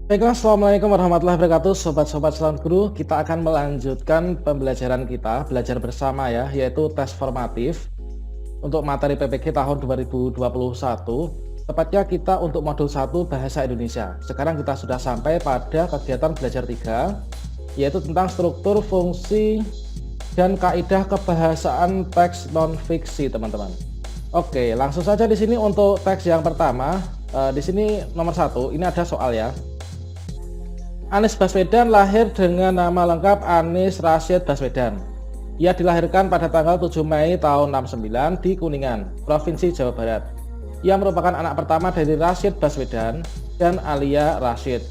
Baiklah, assalamualaikum warahmatullahi wabarakatuh, sobat-sobat Salam Guru. Kita akan melanjutkan pembelajaran kita, belajar bersama ya, yaitu tes formatif untuk materi PPG tahun 2021. Tepatnya kita untuk modul 1 Bahasa Indonesia. Sekarang kita sudah sampai pada kegiatan belajar 3, yaitu tentang struktur, fungsi, dan kaidah kebahasaan teks non-fiksi, teman-teman. Oke, langsung saja di sini untuk teks yang pertama. Di sini nomor 1, ini ada soal ya. Anies Baswedan lahir dengan nama lengkap Anies Rashid Baswedan. Ia dilahirkan pada tanggal 7 Mei tahun 69 di Kuningan, Provinsi Jawa Barat. Ia merupakan anak pertama dari Rashid Baswedan dan Alia Rashid.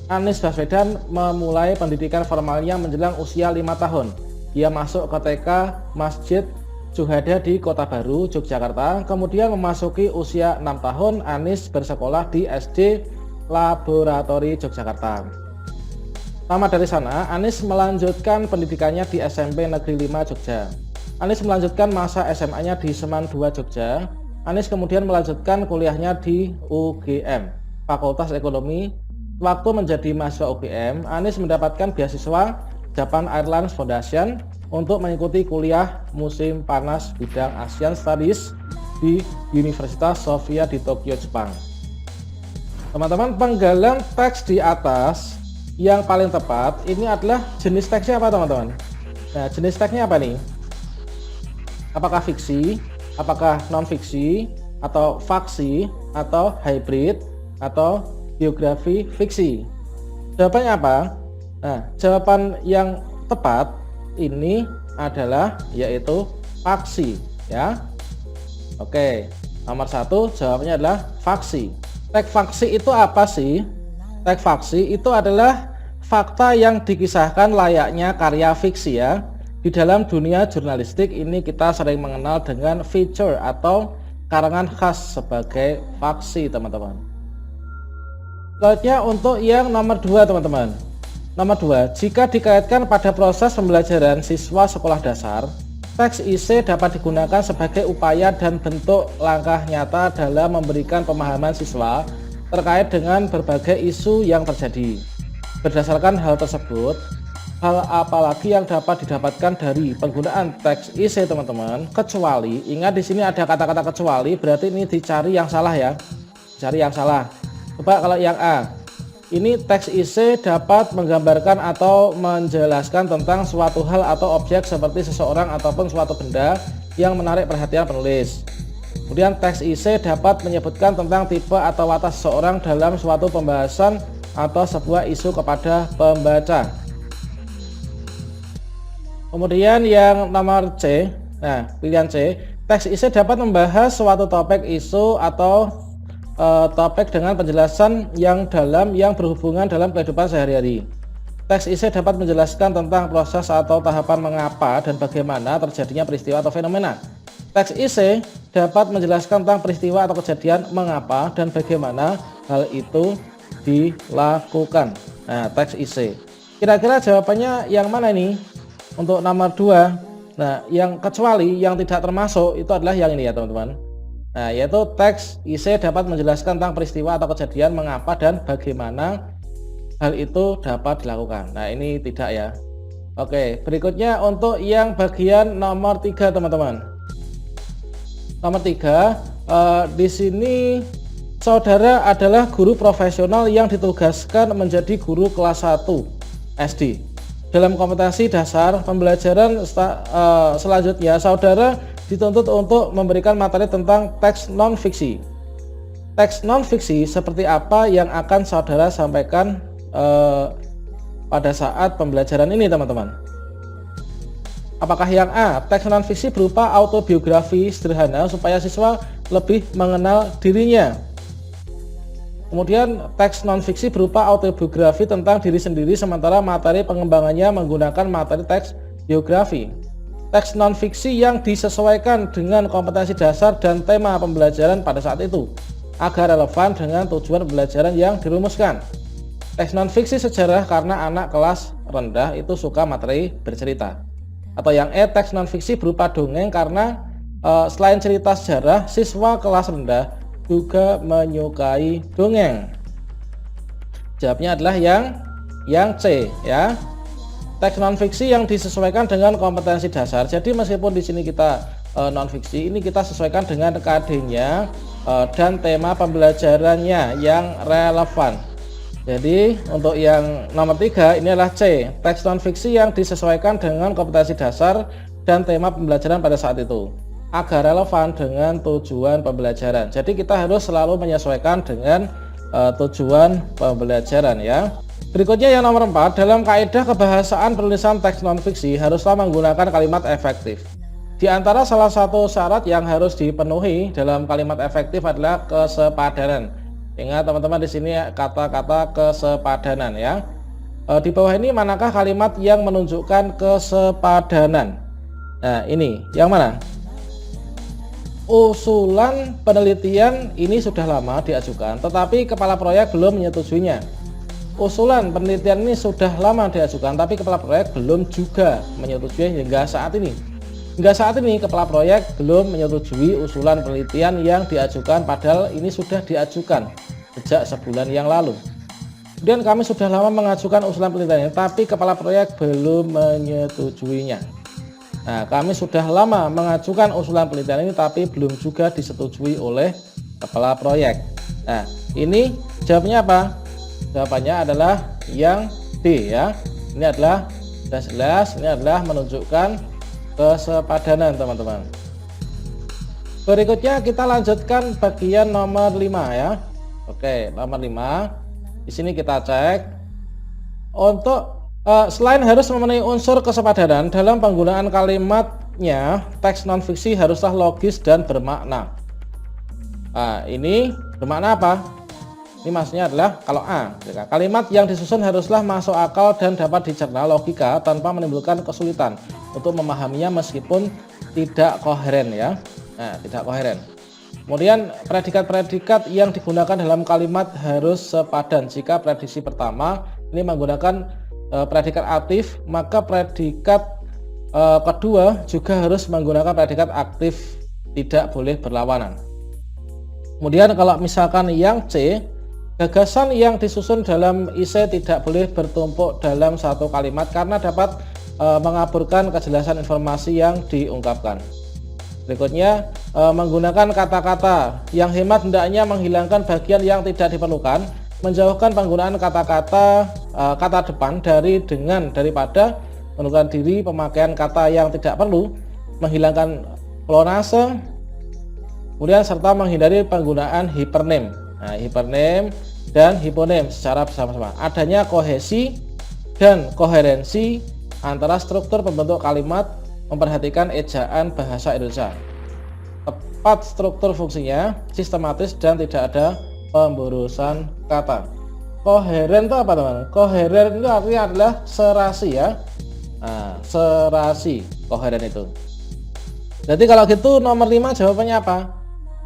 Anies Baswedan memulai pendidikan formalnya menjelang usia 5 tahun. Ia masuk ke TK Masjid Syuhada di Kota Baru, Yogyakarta. Kemudian memasuki usia 6 tahun, Anies bersekolah di SD Laboratori Yogyakarta. Tamat dari sana, Anies melanjutkan pendidikannya di SMP Negeri 5 Jogja. Anies melanjutkan masa SMA-nya di Seman 2 Jogja. Anies kemudian melanjutkan kuliahnya di UGM, Fakultas Ekonomi. Waktu menjadi mahasiswa UGM, Anies mendapatkan beasiswa Japan Airlines Foundation untuk mengikuti kuliah musim panas bidang Asian Studies di Universitas Sophia di Tokyo, Jepang. Teman-teman, penggalan teks di atas yang paling tepat ini adalah jenis teksnya apa, teman-teman? Nah, jenis teksnya apa nih? Apakah fiksi, apakah non-fiksi, atau faksi, atau hybrid, atau biografi fiksi? Jawabannya apa? Nah, jawaban yang tepat ini adalah yaitu faksi ya. Oke, nomor 1 jawabannya adalah faksi. Teks faksi itu apa sih? Teks faksi itu adalah fakta yang dikisahkan layaknya karya fiksi ya. Di dalam dunia jurnalistik ini kita sering mengenal dengan feature atau karangan khas sebagai faksi, teman-teman. Selanjutnya untuk yang nomor 2, teman-teman. Nomor 2, jika dikaitkan pada proses pembelajaran siswa sekolah dasar, teks isi dapat digunakan sebagai upaya dan bentuk langkah nyata dalam memberikan pemahaman siswa terkait dengan berbagai isu yang terjadi. Berdasarkan hal tersebut, hal apalagi yang dapat didapatkan dari penggunaan teks isi, teman-teman? Kecuali, ingat di sini ada kata-kata kecuali, berarti ini dicari yang salah ya. Cari yang salah. Coba kalau yang A. Ini teks isi dapat menggambarkan atau menjelaskan tentang suatu hal atau objek seperti seseorang ataupun suatu benda yang menarik perhatian penulis. Kemudian teks isi dapat menyebutkan tentang tipe atau watak seseorang dalam suatu pembahasan atau sebuah isu kepada pembaca. Kemudian yang nomor C, nah pilihan C, teks isi dapat membahas suatu topik, isu atau topik dengan penjelasan yang dalam yang berhubungan dalam kehidupan sehari-hari. Teks isi dapat menjelaskan tentang proses atau tahapan mengapa dan bagaimana terjadinya peristiwa atau fenomena. Teks isi dapat menjelaskan tentang peristiwa atau kejadian mengapa dan bagaimana hal itu dilakukan. Nah, teks isi. Kira-kira jawabannya yang mana ini? Untuk nomor 2. Nah, yang kecuali, yang tidak termasuk itu adalah yang ini ya, teman-teman. Nah, yaitu teks isi dapat menjelaskan tentang peristiwa atau kejadian mengapa dan bagaimana hal itu dapat dilakukan. Nah, ini tidak ya. Oke, berikutnya untuk yang bagian nomor 3, teman-teman. Nomor 3, di sini saudara adalah guru profesional yang ditugaskan menjadi guru kelas 1 SD. Dalam kompetensi dasar pembelajaran selanjutnya, saudara dituntut untuk memberikan materi tentang teks non-fiksi. Teks non-fiksi seperti apa yang akan saudara sampaikan pada saat pembelajaran ini, teman-teman? Apakah yang A, teks non-fiksi berupa autobiografi sederhana supaya siswa lebih mengenal dirinya? Kemudian teks non-fiksi berupa autobiografi tentang diri sendiri sementara materi pengembangannya menggunakan materi teks biografi. Teks non-fiksi yang disesuaikan dengan kompetensi dasar dan tema pembelajaran pada saat itu agar relevan dengan tujuan pembelajaran yang dirumuskan. Teks non-fiksi sejarah karena anak kelas rendah itu suka materi bercerita. Atau yang E, teks non-fiksi berupa dongeng karena selain cerita sejarah, siswa kelas rendah juga menyukai dongeng. Jawabnya adalah yang C ya. Teks non fiksi yang disesuaikan dengan kompetensi dasar. Jadi meskipun di sini kita non fiksi, ini kita sesuaikan dengan KD-nya dan tema pembelajarannya yang relevan. Jadi untuk yang nomor 3 ini adalah C, teks non fiksi yang disesuaikan dengan kompetensi dasar dan tema pembelajaran pada saat itu agar relevan dengan tujuan pembelajaran. Jadi kita harus selalu menyesuaikan dengan tujuan pembelajaran ya. Berikutnya yang nomor 4, dalam kaidah kebahasaan penulisan teks non-fiksi haruslah menggunakan kalimat efektif. Di antara salah satu syarat yang harus dipenuhi dalam kalimat efektif adalah kesepadanan. Ingat teman-teman, di sini kata-kata kesepadanan ya. Di bawah ini manakah kalimat yang menunjukkan kesepadanan? Nah, ini yang mana? Usulan penelitian ini sudah lama diajukan, tetapi kepala proyek belum menyetujuinya. Usulan penelitian ini sudah lama diajukan, tapi kepala proyek belum juga menyetujui hingga saat ini. Hingga saat ini kepala proyek belum menyetujui usulan penelitian yang diajukan, padahal ini sudah diajukan sejak sebulan yang lalu. Kemudian kami sudah lama mengajukan usulan penelitian, tapi kepala proyek belum menyetujuinya. Nah, kami sudah lama mengajukan usulan penelitian ini, tapi belum juga disetujui oleh kepala proyek. Nah, ini jawabnya apa? Jawabannya adalah yang D ya. Ini adalah jelas, ini adalah menunjukkan kesepadanan teman-teman. Berikutnya kita lanjutkan bagian nomor 5 ya. Oke, nomor 5. Di sini kita cek untuk selain harus memenuhi unsur kesepadanan dalam penggunaan kalimatnya, teks non fiksi haruslah logis dan bermakna. Nah, ini bermakna apa? Ini maksudnya adalah kalau A, kalimat yang disusun haruslah masuk akal dan dapat dicerna logika tanpa menimbulkan kesulitan untuk memahaminya meskipun tidak koheren ya. Nah, tidak koheren. Kemudian predikat-predikat yang digunakan dalam kalimat harus sepadan. Jika prediksi pertama ini menggunakan predikat aktif, maka predikat kedua juga harus menggunakan predikat aktif, tidak boleh berlawanan. Kemudian kalau misalkan yang C, gagasan yang disusun dalam isi tidak boleh bertumpuk dalam satu kalimat karena dapat mengaburkan kejelasan informasi yang diungkapkan. Berikutnya, menggunakan kata-kata yang hemat hendaknya menghilangkan bagian yang tidak diperlukan, menjauhkan penggunaan kata-kata kata depan dari dengan daripada menentukan diri pemakaian kata yang tidak perlu, menghilangkan plonase, kemudian serta menghindari penggunaan hipernem. Nah, hipernem dan hiponem secara bersama-sama. Adanya kohesi dan koherensi antara struktur pembentuk kalimat, memperhatikan ejaan bahasa Indonesia. Tepat struktur fungsinya, sistematis dan tidak ada pemborosan kata. Koheren itu apa teman? Koheren itu artinya adalah serasi ya. Nah, serasi koheren itu. Jadi kalau gitu nomor 5 jawabannya apa?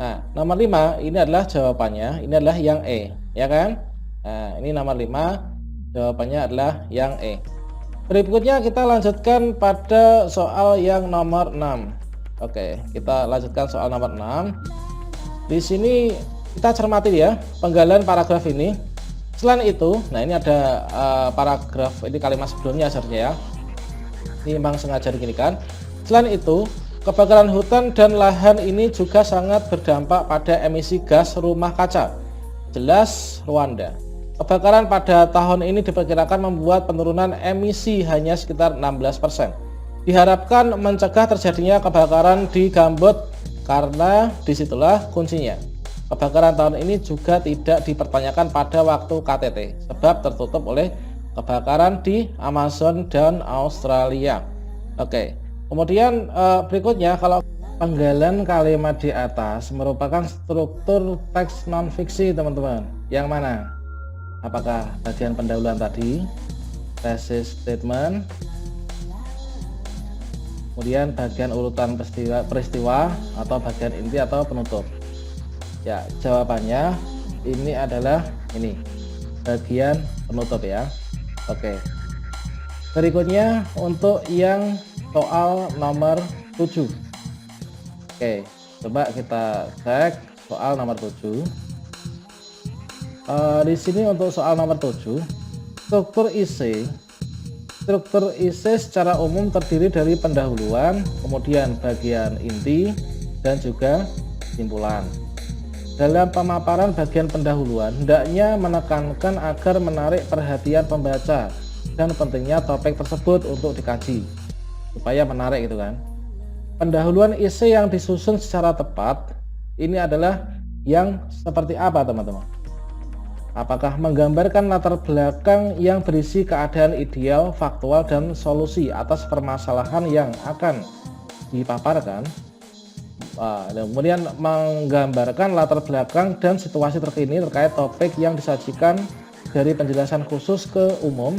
Nah, nomor 5 ini adalah jawabannya, ini adalah yang E, ya kan? Nah, ini nomor 5 jawabannya adalah yang E. Berikutnya kita lanjutkan pada soal yang nomor 6. Oke, kita lanjutkan soal nomor 6. Di sini kita cermati ya penggalan paragraf ini. Selain itu, nah ini ada paragraf ini kalimat sebelumnya seharusnya ya. Ini memang sengaja diginikan. Selain itu, kebakaran hutan dan lahan ini juga sangat berdampak pada emisi gas rumah kaca. Jelas Rwanda. Kebakaran pada tahun ini diperkirakan membuat penurunan emisi hanya sekitar 16%. Diharapkan mencegah terjadinya kebakaran di Gambut karena disitulah kuncinya. Kebakaran tahun ini juga tidak dipertanyakan pada waktu KTT sebab tertutup oleh kebakaran di Amazon dan Australia. Oke. Kemudian berikutnya, kalau penggalan kalimat di atas merupakan struktur teks non fiksi teman-teman, yang mana? Apakah bagian pendahuluan tadi, thesis statement, kemudian bagian urutan peristiwa atau bagian inti atau penutup? Ya, jawabannya ini adalah ini, bagian penutup ya. Oke. Berikutnya untuk yang soal nomor 7. Oke, coba kita cek soal nomor 7. Di sini untuk soal nomor 7, struktur IC. Struktur IC secara umum terdiri dari pendahuluan, kemudian bagian inti, dan juga kesimpulan. Dalam pemaparan bagian pendahuluan, hendaknya menekankan agar menarik perhatian pembaca dan pentingnya topik tersebut untuk dikaji, supaya menarik gitu kan. Pendahuluan IC yang disusun secara tepat, ini adalah yang seperti apa teman-teman? Apakah menggambarkan latar belakang yang berisi keadaan ideal, faktual, dan solusi atas permasalahan yang akan dipaparkan. Kemudian menggambarkan latar belakang dan situasi terkini terkait topik yang disajikan dari penjelasan khusus ke umum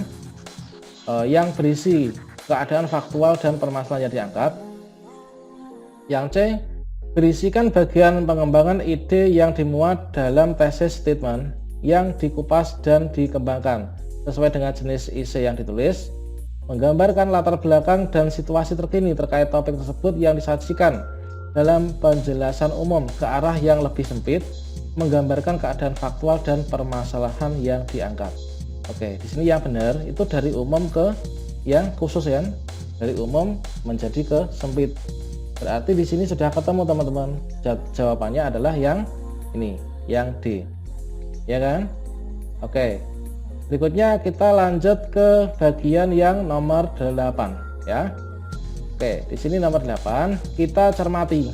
yang berisi keadaan faktual dan permasalahan yang diangkat. Yang C, berisikan bagian pengembangan ide yang dimuat dalam thesis statement yang dikupas dan dikembangkan sesuai dengan jenis IC yang ditulis. Menggambarkan latar belakang dan situasi terkini terkait topik tersebut yang disajikan dalam penjelasan umum ke arah yang lebih sempit, menggambarkan keadaan faktual dan permasalahan yang diangkat. Oke, di sini yang benar itu dari umum ke yang khusus ya, dari umum menjadi ke sempit. Berarti di sini sudah ketemu teman-teman. Jawabannya adalah yang ini, yang D. Ya kan? Oke. Berikutnya kita lanjut ke bagian yang nomor 8 ya. Oke, di sini nomor 8 kita cermati.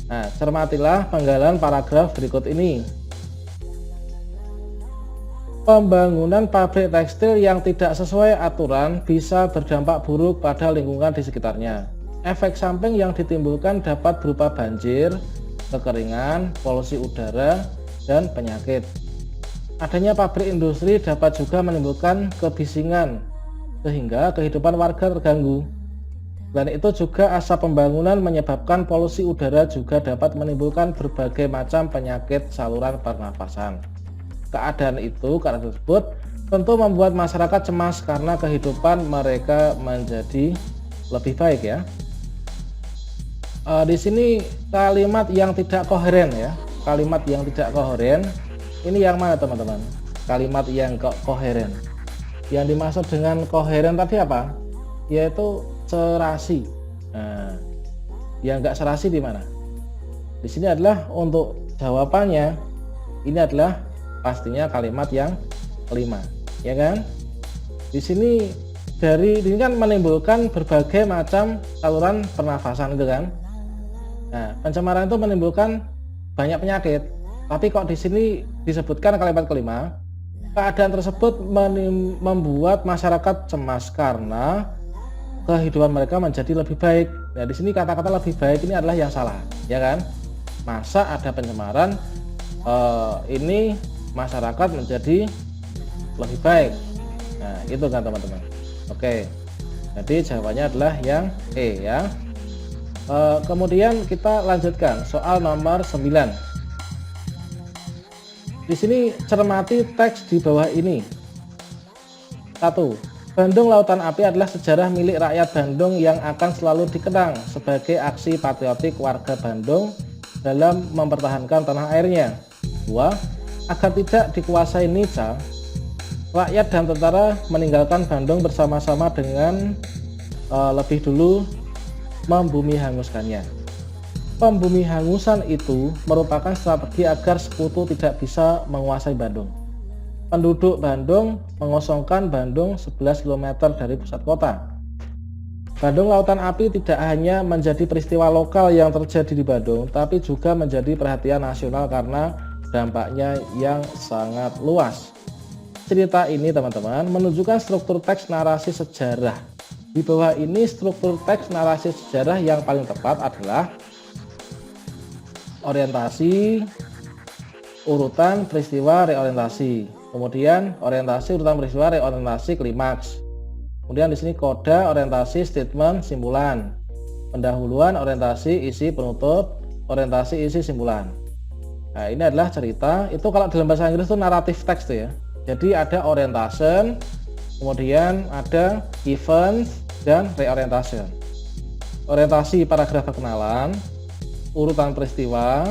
Nah, cermatilah penggalan paragraf berikut ini. Pembangunan pabrik tekstil yang tidak sesuai aturan bisa berdampak buruk pada lingkungan di sekitarnya. Efek samping yang ditimbulkan dapat berupa banjir, kekeringan, polusi udara, dan penyakit. Adanya pabrik industri dapat juga menimbulkan kebisingan sehingga kehidupan warga terganggu. Dan itu juga asap pembangunan menyebabkan polusi udara juga dapat menimbulkan berbagai macam penyakit saluran pernapasan. Keadaan tersebut tentu membuat masyarakat cemas karena kehidupan mereka menjadi lebih baik ya. Di sini kalimat yang tidak koheren ya. Kalimat yang tidak koheren ini yang mana teman-teman? Kalimat yang koheren. Yang dimaksud dengan koheren tadi apa? Yaitu serasi. Nah, yang enggak serasi di mana? Di sini adalah untuk jawabannya. Ini adalah pastinya kalimat yang kelima, ya kan? Di sini ini kan menimbulkan berbagai macam saluran pernafasan itu kan. Nah, pencemaran itu menimbulkan banyak penyakit. Tapi kok di sini disebutkan kalimat kelima, keadaan tersebut membuat masyarakat cemas karena kehidupan mereka menjadi lebih baik. Nah, di sini kata-kata lebih baik ini adalah yang salah, ya kan? Masa ada pencemaran ini masyarakat menjadi lebih baik. Nah, itu kan teman-teman. Oke. Jadi jawabannya adalah yang E ya. Kemudian kita lanjutkan soal nomor 9. Di sini cermati teks di bawah ini. 1. Bandung Lautan Api adalah sejarah milik rakyat Bandung yang akan selalu dikenang sebagai aksi patriotik warga Bandung dalam mempertahankan tanah airnya. 2. Agar tidak dikuasai Nica, rakyat dan tentara meninggalkan Bandung bersama-sama dengan lebih dulu membumi hanguskannya. Pembumi hangusan itu merupakan strategi agar sekutu tidak bisa menguasai Bandung. Penduduk Bandung mengosongkan Bandung 11 km dari pusat kota. Bandung Lautan Api tidak hanya menjadi peristiwa lokal yang terjadi di Bandung, tapi juga menjadi perhatian nasional karena dampaknya yang sangat luas. Cerita ini teman-teman menunjukkan struktur teks narasi sejarah. Di bawah ini struktur teks narasi sejarah yang paling tepat adalah orientasi, urutan peristiwa, reorientasi. Kemudian orientasi, urutan peristiwa, reorientasi, klimaks. Kemudian di sini koda, orientasi, statement, simpulan. Pendahuluan, orientasi, isi, penutup, orientasi, isi, simpulan. Nah, ini adalah cerita. Itu kalau dalam bahasa Inggris itu naratif teks tuh ya. Jadi ada orientation, kemudian ada event dan reorientation. Orientasi paragraf perkenalan, urutan peristiwa,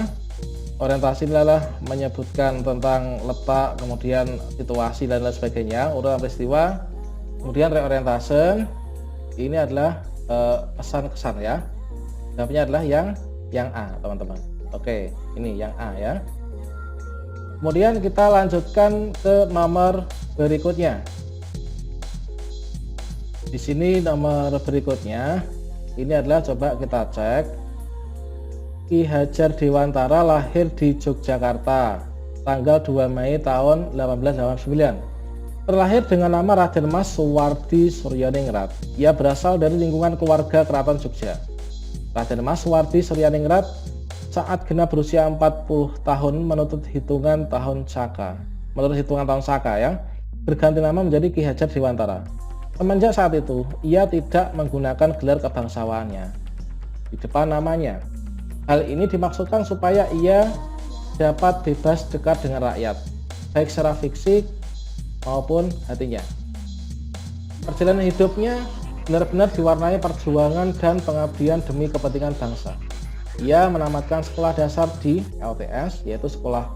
Orientasi adalah menyebutkan tentang letak, kemudian situasi dan lain sebagainya, urutan peristiwa. Kemudian reorientation ini adalah pesan kesan ya. Jawabnya adalah yang A, teman-teman. Oke, ini yang A ya. Kemudian kita lanjutkan ke nomor berikutnya. Di sini nomor berikutnya ini adalah, coba kita cek. Ki Hajar Dewantara lahir di Yogyakarta tanggal 2 Mei tahun 1889. Terlahir dengan nama Raden Mas Suwardi Suryaningrat. Ia berasal dari lingkungan keluarga Keraton Jogja. Raden Mas Suwardi Suryaningrat saat genap berusia 40 tahun menurut hitungan tahun Saka. Ya, berganti nama menjadi Ki Hajar Dewantara. Semenjak saat itu, ia tidak menggunakan gelar kebangsawaannya di depan namanya. Hal ini dimaksudkan supaya ia dapat bebas dekat dengan rakyat, baik secara fisik maupun hatinya. Perjalanan hidupnya benar-benar diwarnai perjuangan dan pengabdian demi kepentingan bangsa. Ia menamatkan sekolah dasar di LTS, yaitu sekolah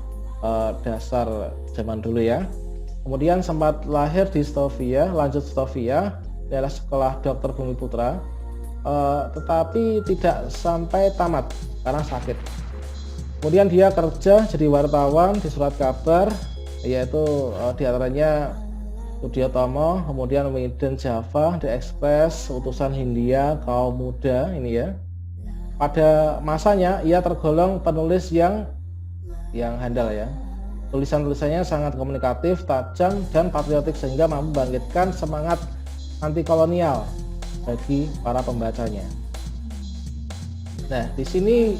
dasar zaman dulu ya. Kemudian sempat lahir di Stovia, lanjut Stovia, adalah sekolah Dokter Bumi Putra, tetapi tidak sampai tamat karena sakit. Kemudian dia kerja jadi wartawan di surat kabar, yaitu diantaranya Udiotomo, kemudian Medan Java, The Express, Utusan Hindia, Kaum Muda ini ya. Pada masanya ia tergolong penulis yang handal ya. Tulisan-tulisannya sangat komunikatif, tajam, dan patriotik sehingga mampu membangkitkan semangat anti kolonial bagi para pembacanya. Nah, di sini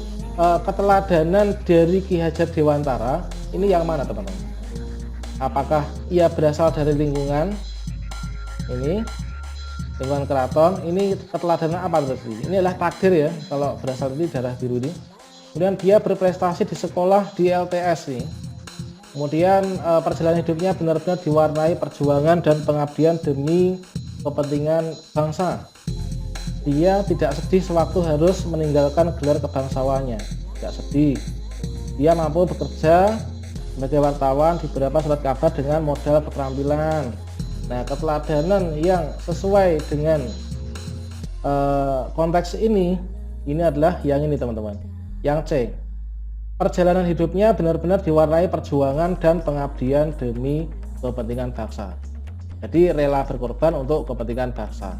keteladanan dari Ki Hajar Dewantara ini yang mana, teman-teman? Apakah ia berasal dari lingkungan keraton? Ini keteladanan apa berarti? Ini adalah takdir ya, kalau berasal dari darah biru ini. Kemudian dia berprestasi di sekolah di LTS nih. Kemudian perjalanan hidupnya benar-benar diwarnai perjuangan dan pengabdian demi kepentingan bangsa. Dia tidak sedih sewaktu harus meninggalkan gelar kebangsawaannya. Tidak sedih. Dia mampu bekerja sebagai wartawan di beberapa surat kabar dengan modal keterampilan. Nah, keteladanan yang sesuai dengan konteks ini adalah yang ini, teman-teman. Yang C. Perjalanan hidupnya benar-benar diwarnai perjuangan dan pengabdian demi kepentingan bangsa. Jadi rela berkorban untuk kepentingan bangsa.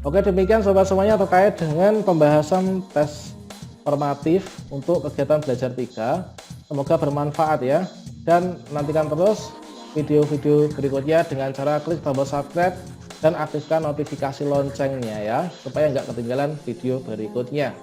Oke, demikian sobat semuanya terkait dengan pembahasan tes formatif untuk kegiatan belajar 3. Semoga bermanfaat ya. Dan nantikan terus video-video berikutnya dengan cara klik tombol subscribe dan aktifkan notifikasi loncengnya ya, supaya nggak ketinggalan video berikutnya.